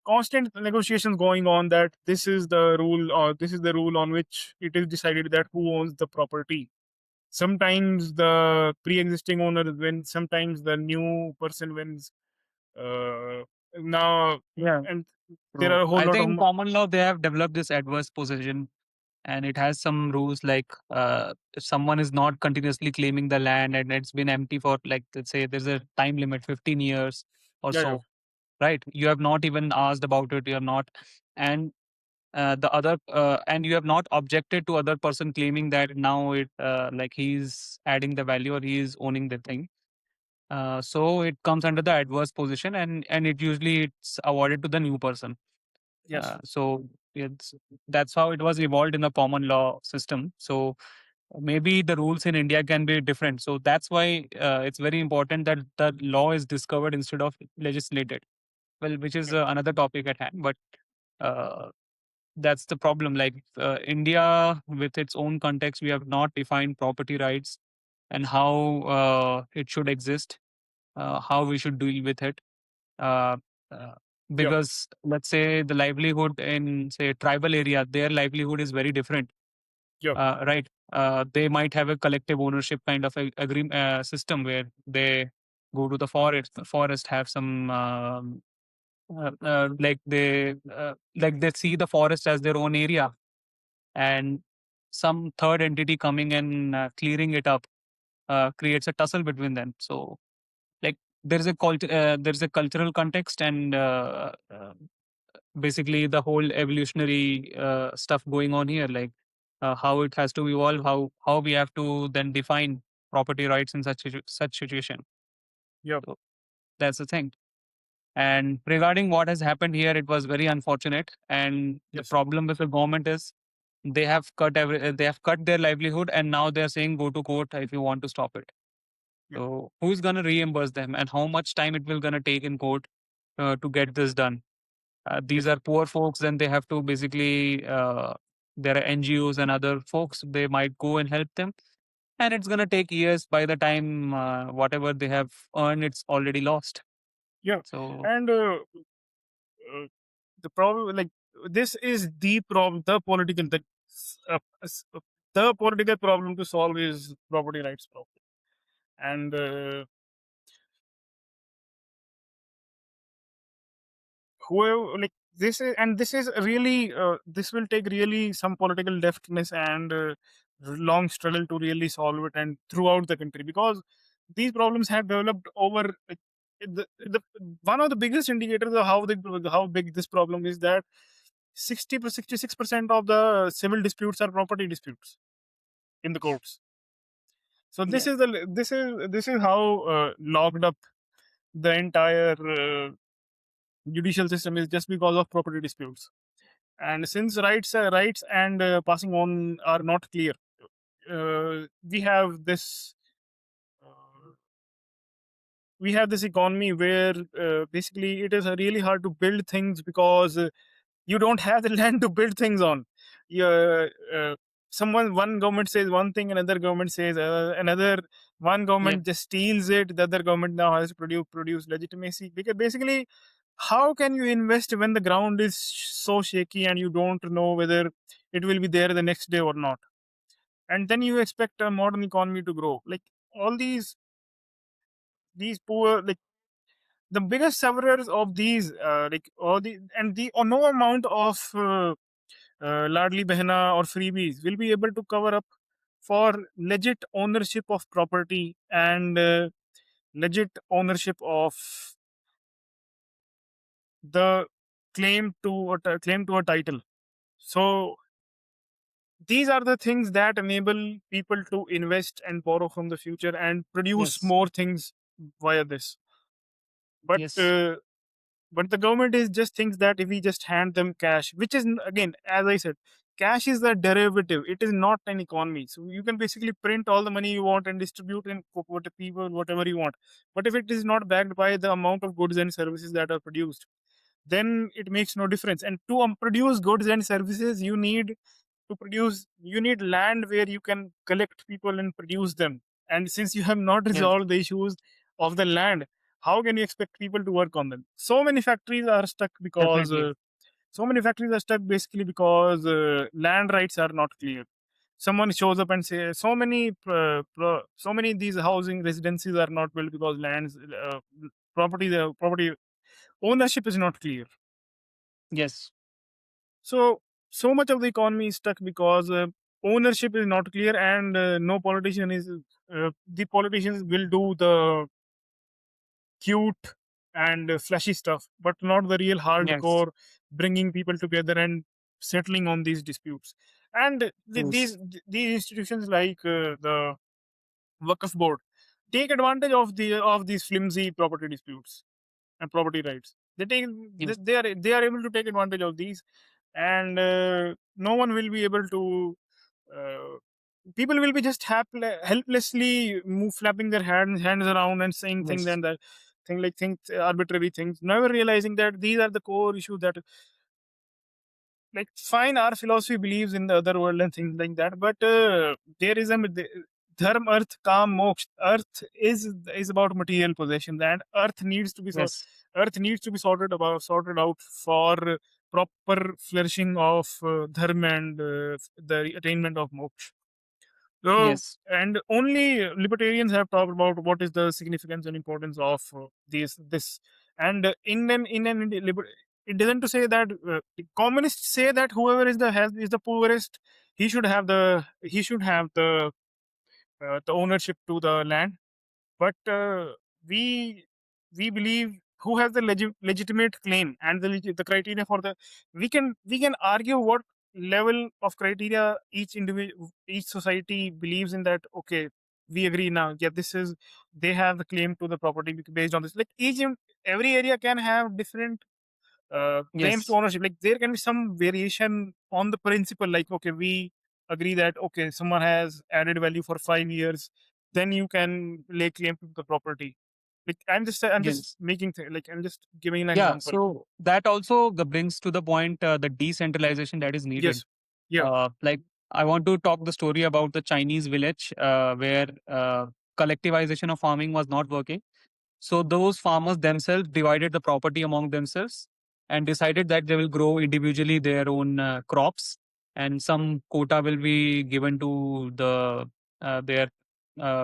constant negotiations going on, that this is the rule, or this is the rule on which it is decided that who owns the property. Sometimes the pre-existing owner wins, sometimes the new person wins. uh, Now, Yeah. and there True. are a whole I lot think of in common law they have developed this adverse possession, and it has some rules like if someone is not continuously claiming the land and it's been empty for, like, let's say there's a time limit 15 years or yeah, yeah, so, right? You have not even asked about it. You're not, and the other and you have not objected to other person claiming that now it like he's adding the value or he is owning the thing. So it comes under the adverse position, and it usually it's awarded to the new person. yes, So it's that's how it was evolved in the common law system. So maybe the rules in India can be different. So that's why it's very important that the law is discovered instead of legislated. Well, which is yeah, another topic at hand, but uh, that's the problem. Like India, with its own context, we have not defined property rights and how it should exist, how we should deal with it. Uh, uh, yeah, because let's say the livelihood in, say, tribal area, their livelihood is very different, yeah, right? They might have a collective ownership kind of a system where they go to the forest, have some like they see the forest as their own area, and some third entity coming and clearing it up creates a tussle between them. So like there's a cultural context, and basically the whole evolutionary stuff going on here, like how it has to evolve, how we have to then define property rights in such situation. yeah, So that's the thing. And regarding what has happened here, it was very unfortunate. And the yes, problem with the government is they have cut their livelihood, and now they're saying go to court if you want to stop it. yeah, So who's gonna reimburse them, and how much time it will gonna take in court to get this done? These yes, are poor folks, and they have to basically there are NGOs and other folks. They might go and help them, and it's gonna take years. By the time whatever they have earned, it's already lost. yeah. So And uh, the problem, like, this is the problem, uh, the political problem to solve is property rights problem. And whoever, like, this is really this will take really some political deftness and long struggle to really solve it, and throughout the country, because these problems have developed over, like, the one of the biggest indicators of how big this problem is, that 66% of the civil disputes are property disputes in the courts. So yeah, this is how locked up the entire judicial system is, just because of property disputes. And since rights and passing on are not clear, we have uh, this economy where basically it is really hard to build things, because you don't have the land to build things on. Yeah, one government says one thing, another government says another. One yeah, government just steals it, the other government now has to produce legitimacy. Because basically, how can you invest when the ground is so shaky and you don't know whether it will be there the next day or not? And then you expect a modern economy to grow. Like, all these poor, like, the biggest sufferers of these, like, all the and the or no amount of ladli behna or freebies will be able to cover up for legit ownership of property, and legit ownership of the claim to a title. So these are the things that enable people to invest and borrow from the future and produce Yes. more things via this. But Yes. but the government is just thinks that if we just hand them cash, which is again, as I said, cash is a derivative, it is not an economy. So you can basically print all the money you want and distribute in what the people whatever you want, but if it is not backed by the amount of goods and services that are produced, then it makes no difference. And to produce goods and services, you need land where you can collect people and produce them. And since you have not Yes. resolved the issues of the land, how can you expect people to work on them? So many factories are stuck because Definitely. basically because land rights are not clear. Someone shows up and say so many these housing residencies are not built because lands property ownership is not clear. Yes. So so much of the economy is stuck because ownership is not clear, and no politician is the politicians will do the cute and flashy stuff, but not the real Yes. hardcore bringing people together and settling on these disputes. And Yes. these institutions like the Waqf board take advantage of these flimsy property disputes and property rights. Yes. They are able to take advantage of these, and no one will be able to. Uh, People will be just helplessly flapping their hands around and saying things Yes. and that things arbitrary things, never realizing that these are the core issues that, like, fine, our philosophy believes in the other world and things like that, but there is a dharma, earth, kam, moksha. Earth is about material possessions, and Yes. earth needs to be sorted out for proper flourishing of dharma and the attainment of moksha. So, Yes. and only libertarians have talked about what is the significance and importance of this. And it doesn't to say that communists say that whoever is the poorest, he should have the ownership to the land. But we we believe who has the legitimate claim and the criteria for the, we can argue what level of criteria each society believes in, that okay, we agree now, yeah, this is, they have the claim to the property based on this. Like every area can have different claims to Yes. ownership. Like there can be some variation on the principle, like okay, we agree that okay, someone has added value for 5 years, then you can lay claim to the property. Like I'm just Yes. I'm just giving an Yeah. example. So that also brings to the point the decentralization that is needed. Yes. Yeah. Like I want to talk the story about the Chinese village where collectivization of farming was not working. So those farmers themselves divided the property among themselves and decided that they will grow individually their own crops, and some quota will be given to their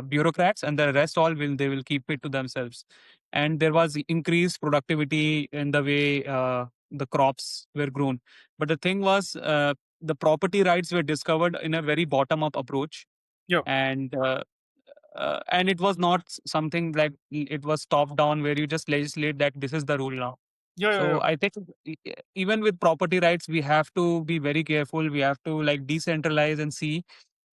bureaucrats, and the rest all will they will keep it to themselves. And there was increased productivity in the way the crops were grown. But the thing was, the property rights were discovered in a very bottom up approach, Yeah. and it was not something like it was top down where you just legislate that this is the rule now. Yeah. Yeah. So Yeah. I think even with property rights we have to be very careful. We have to like decentralize and see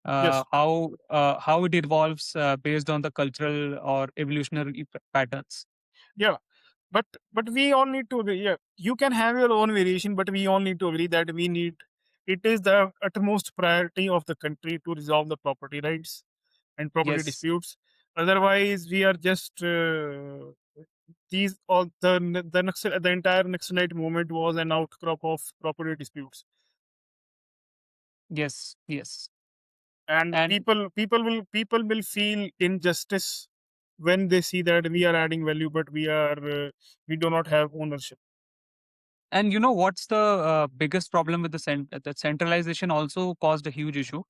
Yes. how it evolves based on the cultural or evolutionary patterns. Yeah. But we all need to agree. Yeah, you can have your own variation, but we all need to agree that it is the utmost priority of the country to resolve the property rights and property Yes. disputes. Otherwise, we are just these all the entire Naxalite movement was an outcrop of property disputes, Yes. Yes. and and people will feel injustice when they see that we are adding value, but we do not have ownership. and you know what's the biggest problem with the centralization also caused a huge issue.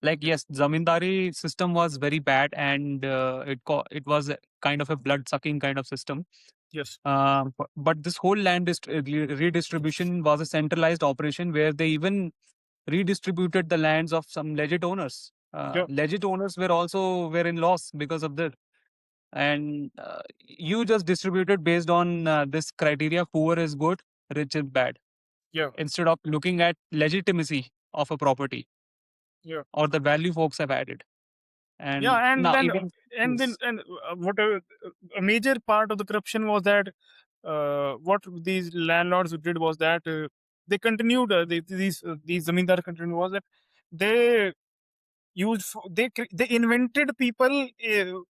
Like Yeah. yes, zamindari system was very bad, and it was a kind of a blood sucking kind of system. Yes. But this whole land redistribution was a centralized operation where they even redistributed the lands of some legit owners. Yeah. Legit owners were in loss because of this, and you just distributed based on this criteria: poor is good, rich is bad, Yeah. instead of looking at legitimacy of a property. Yeah. or the value folks have added. And Yeah, and now then even and then yes, and what a major part of the corruption was that what these landlords did was that they continued these zamindar continued was that they they invented people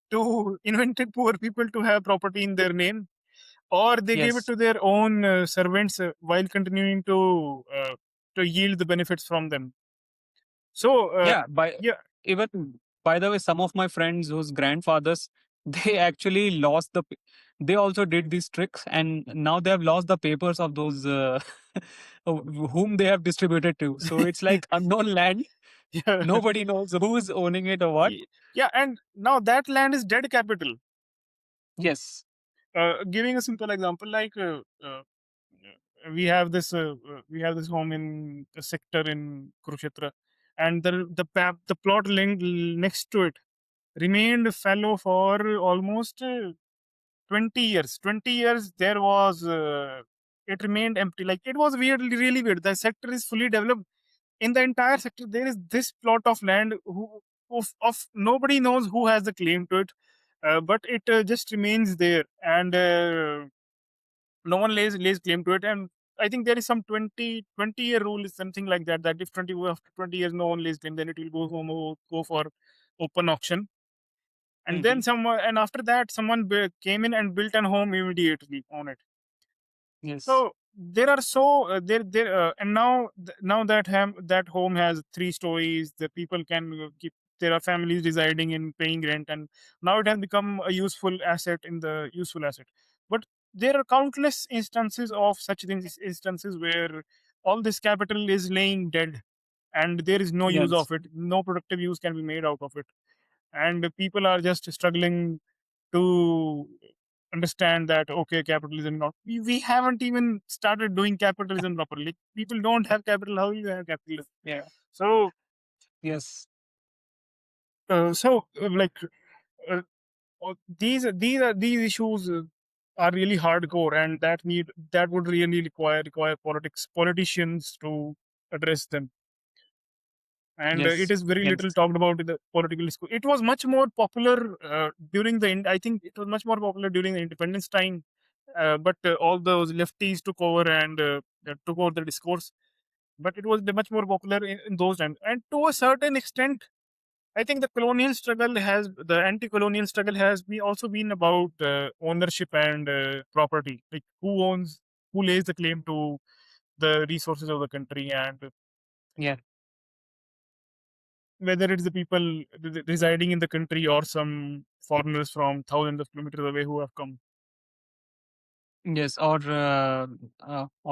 to invented poor people to have property in their name, or they gave it yes, to their own servants while continuing to yield the benefits from them. So yeah. By yeah. even by the way, some of my friends whose grandfathers they actually lost they also did these tricks, and now they have lost the papers of those whom they have distributed to. So it's like unknown land. Yeah. Nobody knows who is owning it or what. Yeah, and now that land is dead capital. Yes, Giving a simple example, like we have this home in a sector in Kurukshetra, and the plot next to it remained fallow for almost 20 years. 20 years there was it remained empty. Like, it was weird, really weird. The sector is fully developed. In the entire sector there is this plot of land of nobody knows who has the claim to it, but it just remains there, and no one lays claim to it. And I think there is some 20-year rule, is something like that, that if after 20 years no one lays claim, then it will go for open auction. And then hmm, someone, and after that someone came in and built an home immediately on it. yes, So there are so there and now now that that home has 3 stories, the people can keep, there are families residing in, paying rent, and now it has become a useful asset in the useful asset. But there are countless instances of such things, instances where all this capital is laying dead, and there is no use yes, of it, no productive use can be made out of it, and people are just struggling to understand that, okay, capitalism not, we haven't even started doing capitalism properly. People don't have capital, how you have capitalism? yeah, So like uh, these issues are really hardcore, and that would really require politicians to address them. And it yes, is very yes, little talked about in the political school. It was much more popular during I think it was much more popular during the independence time, but all those lefties took over and took over the discourse. But it was much more popular in those times, and to a certain extent, I think the anti-colonial struggle has also been about ownership and property, like who lays the claim to the resources of the country, and yeah, whether it's the people residing in the country or some foreigners from thousands of kilometers away who have come. yes, or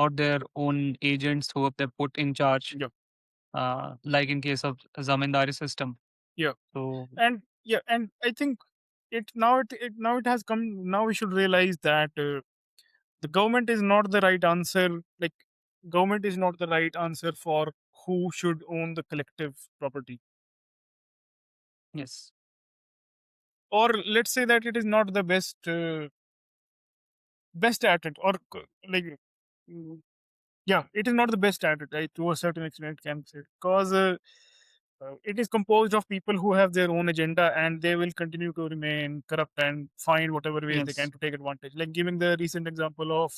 their own agents who have they put in charge, Yeah, like in case of zamindari system. yeah, So and I think it has come. Now we should realize that the government is not the right answer. Like, government is not the right answer for who should own the collective property, yes, or let's say that it is not the best at it, or like. Yeah, it is not the best at it. To a certain extent, can say, because it is composed of people who have their own agenda, and they will continue to remain corrupt and find whatever ways they yes, can to take advantage. Like, giving the recent example of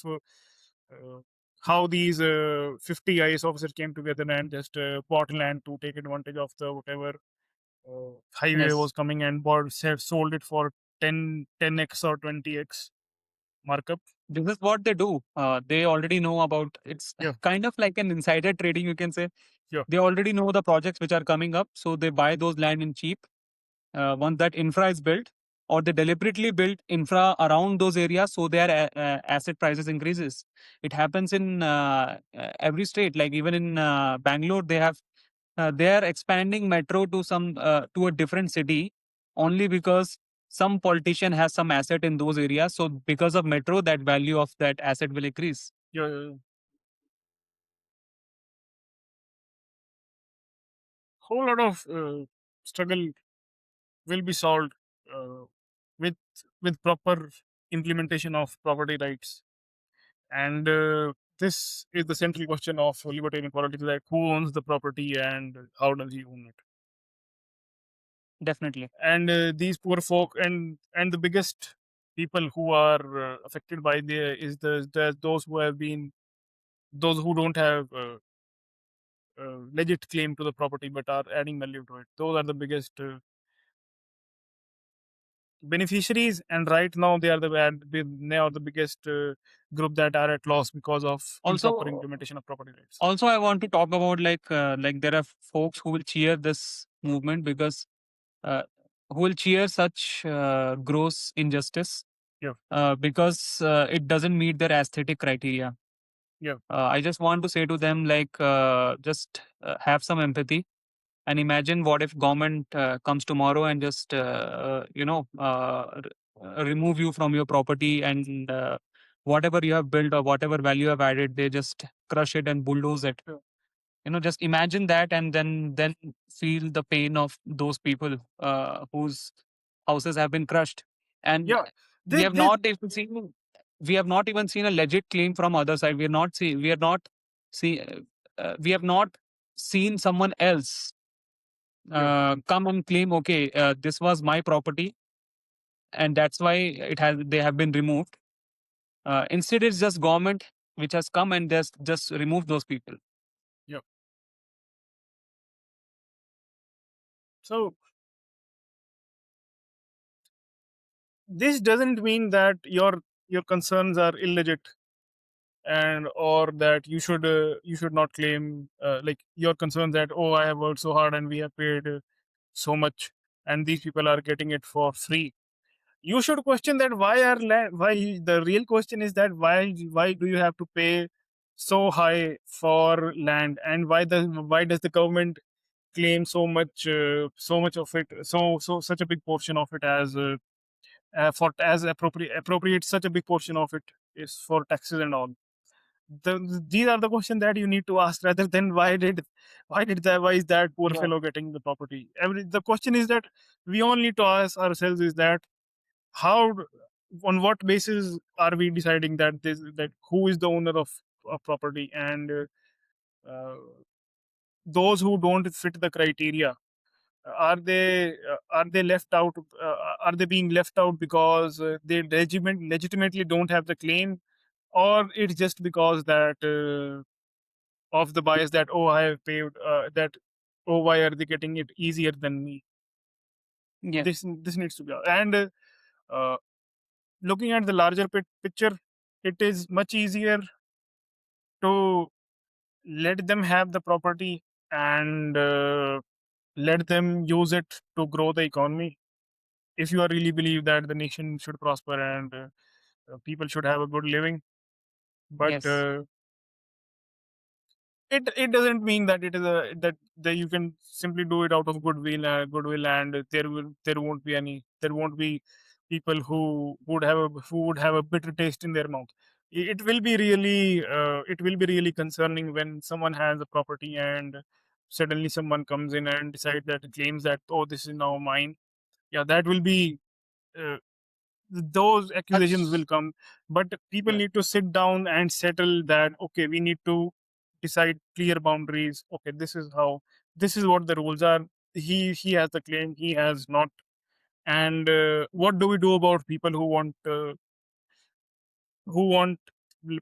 how these 50 IS officers came together and just bought land to take advantage of the whatever highway yes. was coming, and sold it for 10x or 20x markup. This is what they do. They already know about it's Yeah, kind of like an insider trading, you can say. yeah, They already know the projects which are coming up, so they buy those land in cheap. Once that infra is built, or they deliberately build infra around those areas, so their asset prices increases. It happens in every state. Like even in Bangalore, they are expanding metro to some to a different city only because some politician has some asset in those areas. So because of metro, that value of that asset will increase. yeah, yeah, yeah. Whole lot of struggle will be solved uh, with proper implementation of property rights. And this is the central question of libertarian politics: that who owns the property and how does he own it? Definitely. And these poor folk, and the biggest people who are affected by the those who have been, those who don't have legit claim to the property but are adding value to it. Those are the biggest beneficiaries, and right now they are the biggest group that are at loss because of improper Also, implementation of property rights. also I want to talk about like there are folks who will cheer this movement because uh, who will cheer such gross injustice Yeah, because it doesn't meet their aesthetic criteria. yeah, I just want to say to them like just have some empathy and imagine what if government comes tomorrow and just remove you from your property and whatever you have built or whatever value you have added, they just crush it and bulldoze it. yeah. Just imagine that and then feel the pain of those people whose houses have been crushed. And Yeah. we They, have they, not even seen we have not even seen a legit claim from other side. We are not see we have not seen someone else yeah, come and claim, okay, this was my property and that's why they have been removed. Instead it's just government which has come and just removed those people. yeah. So this doesn't mean that your concerns are illegit, and or that you should not claim like your concerns that, oh, I have worked so hard and we have paid so much and these people are getting it for free. You should question that why the real question is that why do you have to pay so high for land, and why does the government claim so much of it, such a big portion of it as for as appropriate such a big portion of it is for taxes and all. These are the questions that you need to ask, rather than why is that poor Yeah. fellow getting the property. The question is that we all need to ask ourselves is that how, on what basis are we deciding that who is the owner of property, and those who don't fit the criteria, are they left out, are they being left out because they legitimately don't have the claim, or it's just because that of the bias that, oh, I have paid that, oh, why are they getting it easier than me. Yeah. This needs to be, and uh, looking at the larger picture, it is much easier to let them have the property and let them use it to grow the economy, if you are really believe that the nation should prosper and people should have a good living. But Yes. it doesn't mean that it is a that you can simply do it out of goodwill, and there won't be people who would have a bitter taste in their mouth. It will be really concerning when someone has a property and suddenly someone comes in and decides that, claims that, oh, this is now mine. Yeah, that will be uh, those accusations will That's come, but people yeah. need to sit down and settle that, okay, we need to decide clear boundaries. Okay, this is what the rules are. He has the claim, he has not. And what do we do about people who want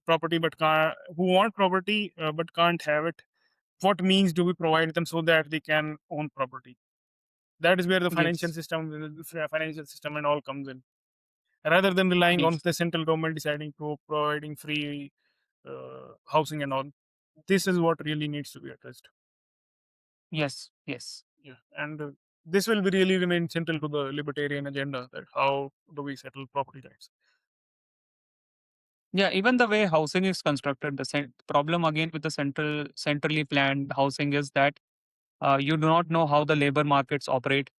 property but can't, who want property but can't have it? What means do we provide them so that they can own property? That is where the Yes. financial system and all comes in, rather than relying on Yes. the central government deciding to providing free housing and all. This is what really needs to be addressed. Yes. Yes. Yeah, and this will be really remain central to the libertarian agenda. That how do we settle property rights? Yeah, even the way housing is constructed, the problem again with the centrally planned housing is that you do not know how the labor markets operate.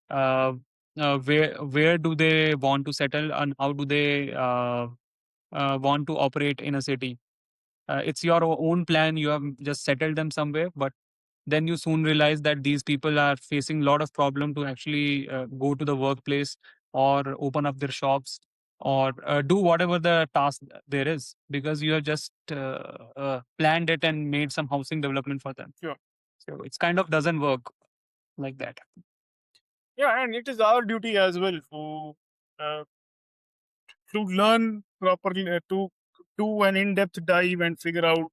Uh, where do they want to settle and how do they want to operate in a city? It's your own plan. You have just settled them somewhere, but then you soon realize that these people are facing a lot of problem to actually go to the workplace or open up their shops or do whatever the task there is because you have just planned it and made some housing development for them. Sure. So it's kind of doesn't work like that. Yeah, and it is our duty as well uh, to learn properly, to do an in-depth dive and figure out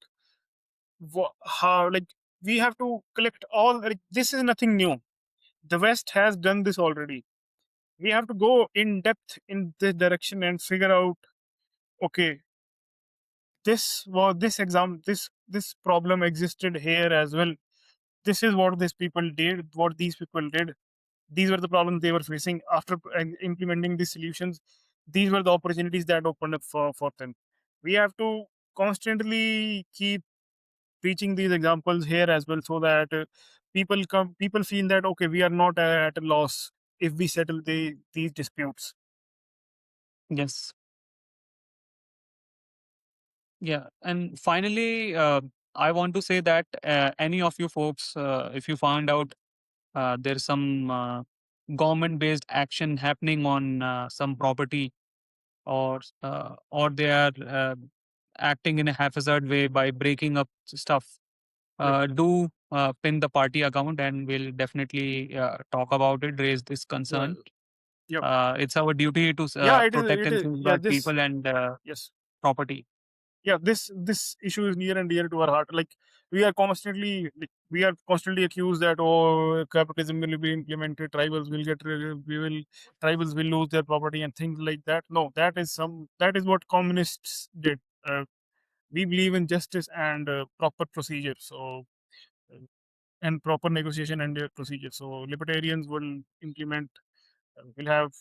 how, like, we have to collect all, like, this is nothing new. The West has done this already. We have to go in depth in this direction and figure out, okay, this problem existed here as well. This is what these people did. These were the problems they were facing. After implementing these solutions, these were the opportunities that opened up for them. We have to constantly keep preaching these examples here as well, so that people feel that, okay, we are not at a loss if we settle these disputes. Yes. Yeah. And finally, I want to say that any of you folks, if you found out there's some government based action happening on some property, or they are acting in a haphazard way by breaking up stuff, Yep. do pin the party account, and we'll definitely talk about it, raise this concern. Yep. It's our duty to Yeah, protect it and is. Yeah, safeguard this. people and Yes. property. Yeah, this issue is near and dear to our heart. Like, we are constantly accused that, oh, capitalism will be implemented, tribals will lose their property and things like that. No, that is what communists did. We believe in justice and proper procedure. So and proper negotiation and procedure. So libertarians will implement, will have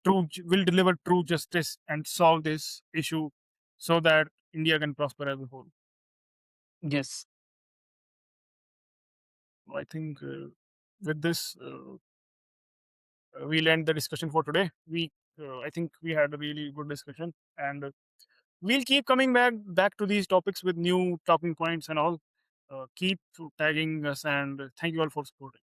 will deliver true justice and solve this issue, so that India can prosper as a whole. Yes. I think with this, we'll end the discussion for today. I think we had a really good discussion, and we'll keep coming back to these topics with new talking points and all. Keep tagging us, and thank you all for supporting.